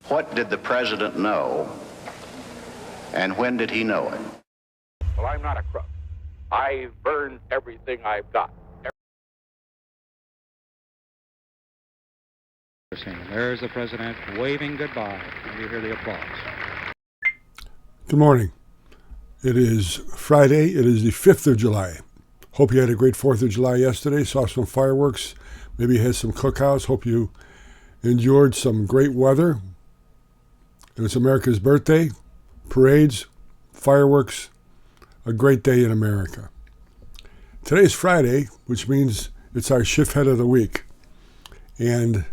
What did the president know, and when did he know it? Well, I'm not a crook. I've burned everything I've got. There's the president waving goodbye, and you hear the applause. Good morning. It is Friday. It is the 5th of July. Hope you had a great 4th of July yesterday. Saw some fireworks. Maybe you had some cookouts. Hope you endured some great weather. It was America's birthday. Parades, fireworks. A great day in America. Today's Friday, which means it's our Schiffhead of the week. And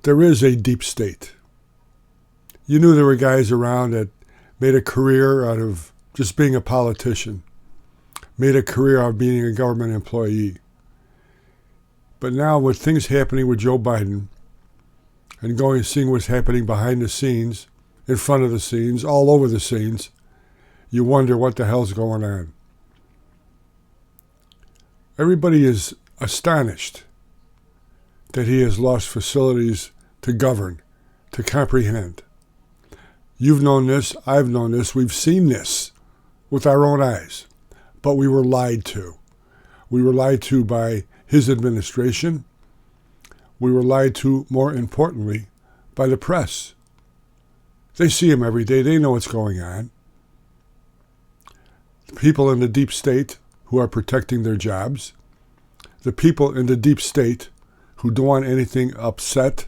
there is a deep state. You knew there were guys around that made a career out of just being a politician, made a career out of being a government employee. But now with things happening with Joe Biden and going and seeing what's happening behind the scenes, in front of the scenes, all over the scenes, you wonder what the hell's going on. Everybody is astonished that he has lost facilities to govern, to comprehend. You've known this, I've known this, we've seen this with our own eyes, but we were lied to. We were lied to by his administration. We were lied to, more importantly, by the press. They see him every day. They know what's going on. The people in the deep state who are protecting their jobs, the people in the deep state who don't want anything upset,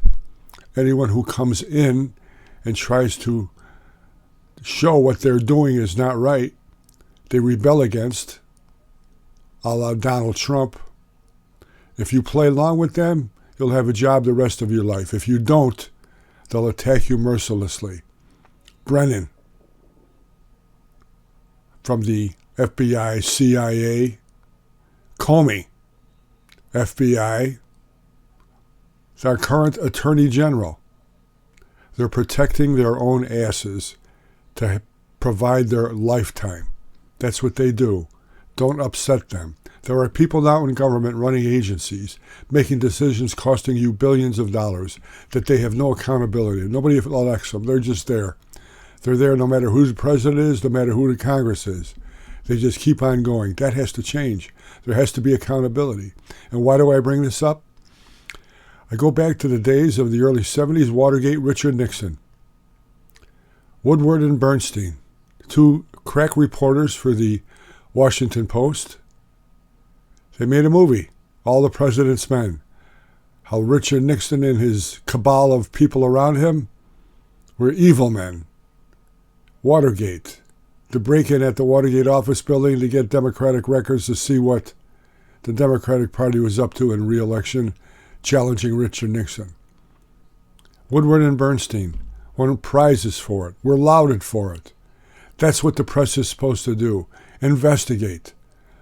anyone who comes in and tries to show what they're doing is not right, they rebel against, a la Donald Trump. If you play along with them, you'll have a job the rest of your life. If you don't, they'll attack you mercilessly. Brennan, from the FBI, CIA, Comey, FBI, it's our current Attorney General. They're protecting their own asses to provide their lifetime. That's what they do. Don't upset them. There are people now in government running agencies, making decisions costing you billions of dollars that they have no accountability. Nobody elects them. They're just there. They're there no matter who the president is, no matter who the Congress is. They just keep on going. That has to change. There has to be accountability. And why do I bring this up? I go back to the days of the early 70s, Watergate, Richard Nixon. Woodward and Bernstein, two crack reporters for the Washington Post. They made a movie, All the President's Men. How Richard Nixon and his cabal of people around him were evil men. Watergate, the break-in at the Watergate office building to get Democratic records to see what the Democratic Party was up to in re-election, challenging Richard Nixon. Woodward and Bernstein won prizes for it, were lauded for it. That's what the press is supposed to do. Investigate.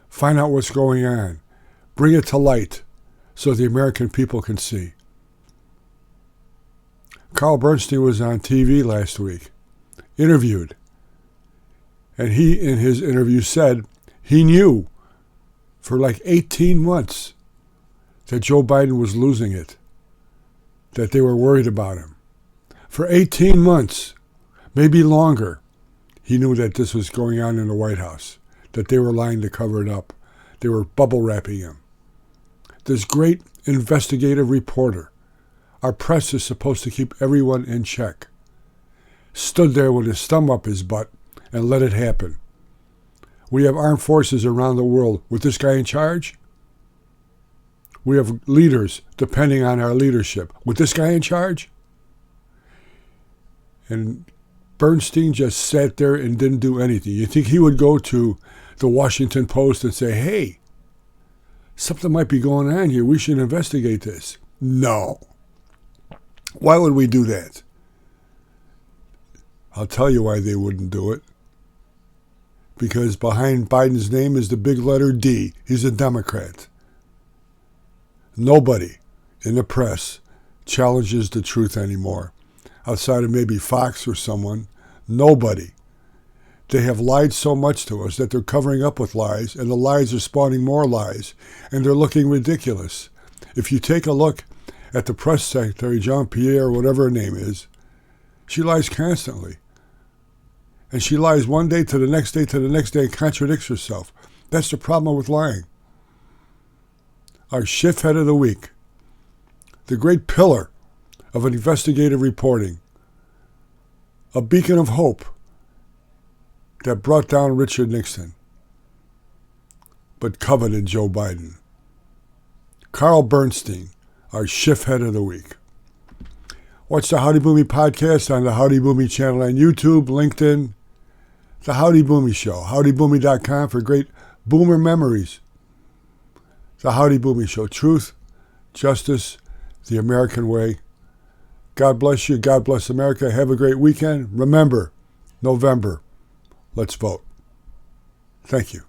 Find out what's going on. Bring it to light so the American people can see. Carl Bernstein was on TV last week, interviewed. And he, in his interview, said he knew for like 18 months that Joe Biden was losing it, that they were worried about him. For 18 months, maybe longer, he knew that this was going on in the White House, that they were lying to cover it up. They were bubble wrapping him. This great investigative reporter, our press is supposed to keep everyone in check, stood there with his thumb up his butt and let it happen. We have armed forces around the world with this guy in charge. We have leaders depending on our leadership. With this guy in charge? And Bernstein just sat there and didn't do anything. You think he would go to the Washington Post and say, hey, something might be going on here. We should investigate this. No. Why would we do that? I'll tell you why they wouldn't do it. Because behind Biden's name is the big letter D. He's a Democrat. Nobody in the press challenges the truth anymore. Outside of maybe Fox or someone, nobody. They have lied so much to us that they're covering up with lies, and the lies are spawning more lies, and they're looking ridiculous. If you take a look at the press secretary, Jean-Pierre, whatever her name is, She lies constantly. And she lies one day to the next day to the next day and contradicts herself. That's the problem with lying. Our Schiffhead of the week, the great pillar of investigative reporting, a beacon of hope that brought down Richard Nixon, but coveted Joe Biden. Carl Bernstein, our Schiffhead of the week. Watch the Howdy Boomy podcast on the Howdy Boomy channel on YouTube, LinkedIn, The Howdy Boomy Show, howdyboomy.com for great boomer memories. The Howdy Boomy Show, truth, justice, the American way. God bless you. God bless America. Have a great weekend. Remember, November, let's vote. Thank you.